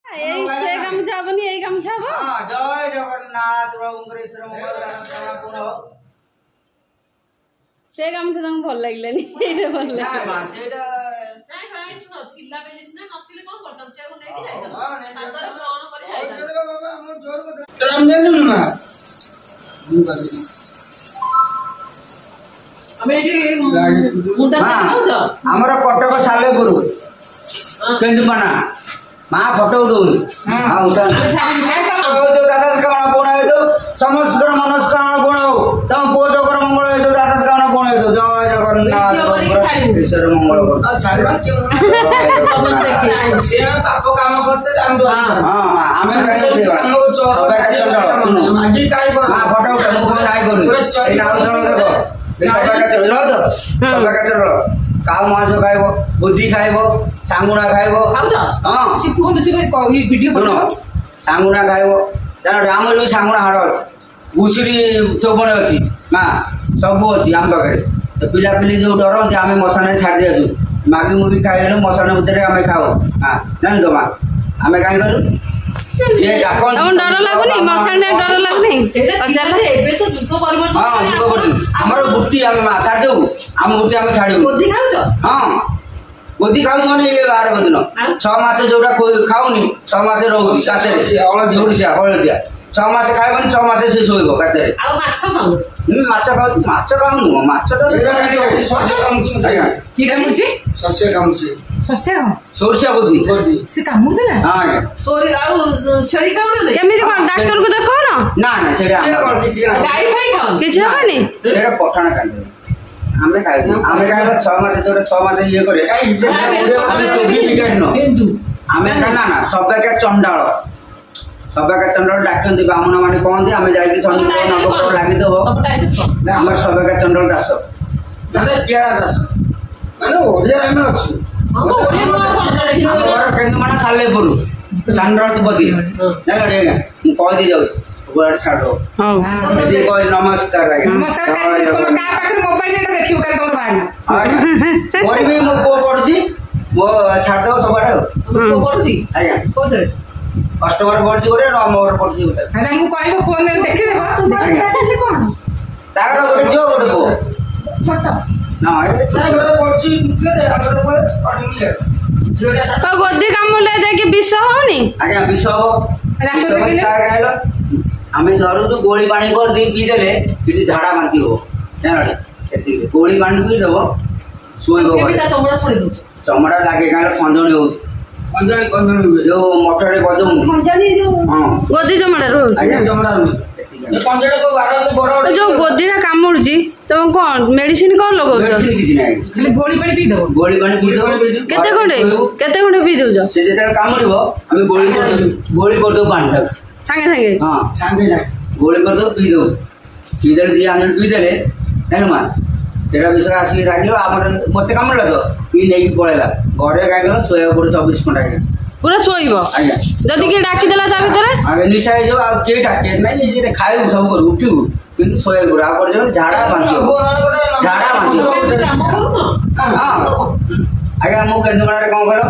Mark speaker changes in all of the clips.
Speaker 1: से गामछा हबनी एई गामछा हबो।
Speaker 2: हां जय जगन्नाथ प्रभु ईश्वर मंगल दान पूर्ण हो।
Speaker 1: से गामछा तम भल लागलेनी एरे भल लागले
Speaker 2: ना मा सेटा
Speaker 3: नाही भाई सुनो थिला बेलिस ना नथिले कोन करतम से नै कि जाइदम सादर ग्रहण करि जाइदम
Speaker 2: चलो बाबा हम जोर को कलम दे दू ना हम कर दी
Speaker 3: हमें एठी मुंडा खाउ छ
Speaker 2: हमर कटक सालेपुर केंदुपाना मा फोटो उठौनी हां उठा तो दादा का पूर्ण हो तो समस्त मनस्कामना पूर्ण हो तम पोजकर मंगल हो तो दादा का पूर्ण हो तो जय जगन्नाथ ईश्वर मंगल कर छाड़बा सब देखि से पाप काम करते हम हां हमें कहे सब का चंडल सुनो मागी काय मा फोटो उठा मु काय करू ए नाउ चलो देखो ए सब का चलो तो सब का चलो काउ माछ खाइबो बुद्धि खाइबो सांगुणा खाइबो हां
Speaker 3: सिकु होतो से कहि वीडियो
Speaker 2: सुनो सांगुणा खाइबो जानो हमर सांगुणा हाड़ अछि घुसरी चौबण अछि ना सब अछि हम पाखे तो पिला पिली जो डरन आमे मसाने छाड़ दियासु मागी मुगी खाइले मसाने भीतर आमे खाओ हां जान दो मा आमे काई करू जे डाकन
Speaker 1: हम डर लागुनी मसाने डर लागुनी
Speaker 3: सेटा एबे तो जुग परिवर्तन
Speaker 2: हां जुग परिवर्तन हमर बुद्धि आमे मा छाड़ देऊ हम बुद्धि आमे छाड़ू
Speaker 3: बुद्धि खाउ छ
Speaker 2: हां बुद्धि खाउ माने ये 12 दिन 6 मास जोडा खाउनी 6 मास रहू कासे हळदिया 6 मास खाइबन 6 मास से सोइबो काते
Speaker 3: आ माछ खाउ
Speaker 2: माछ खाउ माछ तो सस्य कामुची आया
Speaker 3: की कामुची
Speaker 2: सस्य कामुची
Speaker 3: सस्य
Speaker 2: सोरसा बुद्धि
Speaker 3: से कामु देला
Speaker 2: हां
Speaker 3: सोरी आ छड़ी खाउ ने
Speaker 1: केमिति कोन डाक्टर को देखो ना
Speaker 2: ना सेटा
Speaker 3: गाई भाई खाउ
Speaker 1: किछ हबनी
Speaker 2: सेटा पठाना कांदे हमें खाइ 6 मास जोडा 6 मास ये करे हमें कोगी बिगाड़ न
Speaker 3: किंतु
Speaker 2: हमें ना सबे के चंडाल सबे के चंडाल डाकंदी बामन माने कहंदी हमें जाई के संजी को नगो लागि देबो हमर सबे के चंडाल दास माने केरा दास माने ओडिया में अछि हमर केंद माने सालेपुर चंद्रत बदी जाने मु कह दे जाउ गोड़ छाड़ो हां दे कोई नमस्कार
Speaker 3: नमस्कार तुम का पाखर मोबाइल एटा देखियो का तोर भाई
Speaker 2: हां मोर भी मो को पड़जी मो छाड़ दो सबडे
Speaker 3: को पड़जी
Speaker 2: आया
Speaker 3: कोथरे
Speaker 2: कस्टमर पड़जी गोटे नंबर पड़जी गोटे
Speaker 3: अरे हमको कहबो फोन में देखे देबो तू देखले कोन
Speaker 2: तागर गोटे जो गोटे को
Speaker 3: छोटा
Speaker 2: ना ए तागर पड़जी के अगर को पड़नी जोड़ा
Speaker 1: तो गोदी काम ले जाय के विष होनी
Speaker 2: आज्ञा विष रात देखले का गायलो हमें धरू तो गोली पानी कर दी पी देले कि झाड़ा बांती हो जानो एती गोली पानी पी देबो सोइबो
Speaker 3: केमिता चमड़ा छोड़ी दउ
Speaker 2: चमड़ा लागे गाल खंजणी हो खंजणी जो मोटर रे बजो
Speaker 3: खंजणी जो
Speaker 2: हां
Speaker 1: गोदी जमड़ा रो
Speaker 2: आज्ञा चमड़ा रो ये खंजणी को 12 तो बड़
Speaker 1: तो जो गोदीरा कामुड़जी तो कोन मेडिसिन कोन लगो
Speaker 2: मेडिसिन किछ नै
Speaker 3: खाली गोली पानी पी दो
Speaker 2: गोली पानी पी दो
Speaker 1: केते घंटे पी दउ
Speaker 2: से जेते कामुड़िबो हमें गोली कर दो पानी
Speaker 1: संगे संगे
Speaker 2: हां संगे गोली कर दो पी दो किधर दिया अंदर पी देले हेलमा तेरा विषय आसी रागिलो हमर मते काम लागो ई नै पळेला घरे गायलो सोया पर 24 घंटा
Speaker 1: पूरा सोइबो
Speaker 2: आज्ञा
Speaker 1: जदी के डाकी देला सा भीतर
Speaker 2: आगे निशाय जो आ के डाके नै जे खाइबो सब कर उठिबो किंतु सोया गुडा पर जो झाड़ा बांधियो झाड़ा बांधियो
Speaker 3: काम करू न
Speaker 2: हां आज्ञा मो केन मारे काम करो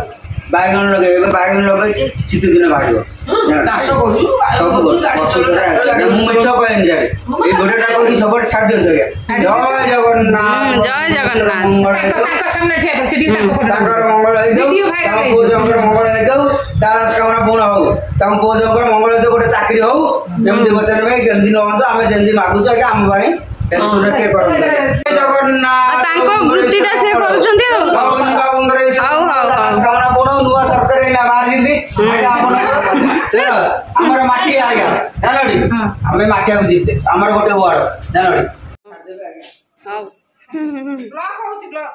Speaker 2: बायगन लगे बायगन लगे शीत दिन बाहरियो चाष करू सब करू मु मेछ कहन जाय ए गोटेटा को सब छाड़ दियो जय जगन्नाथ
Speaker 3: का सामने ठेको सिटी
Speaker 2: ताकर मंगल है दो तम पूजकर मंगल है दो दास कामना पूर्ण हो तम पूजकर मंगल है दो गोटे चाकरी हो जेमति बतन में गंदी न हो हमें जल्दी मागु छ कि हम भाई सुरत के करो जगन्नाथ
Speaker 1: तांको वृत्तिटा से करूछन्ती
Speaker 2: हाउ कामना पूर्ण नुवा सरकार ना मार जिंदी आगे आपण हमर माटी आ गया जानोडी हमें माटी को जीते हमर गोटे वार्ड जानोडी
Speaker 1: हाउ
Speaker 3: ब्लॉक होउची ब्लॉक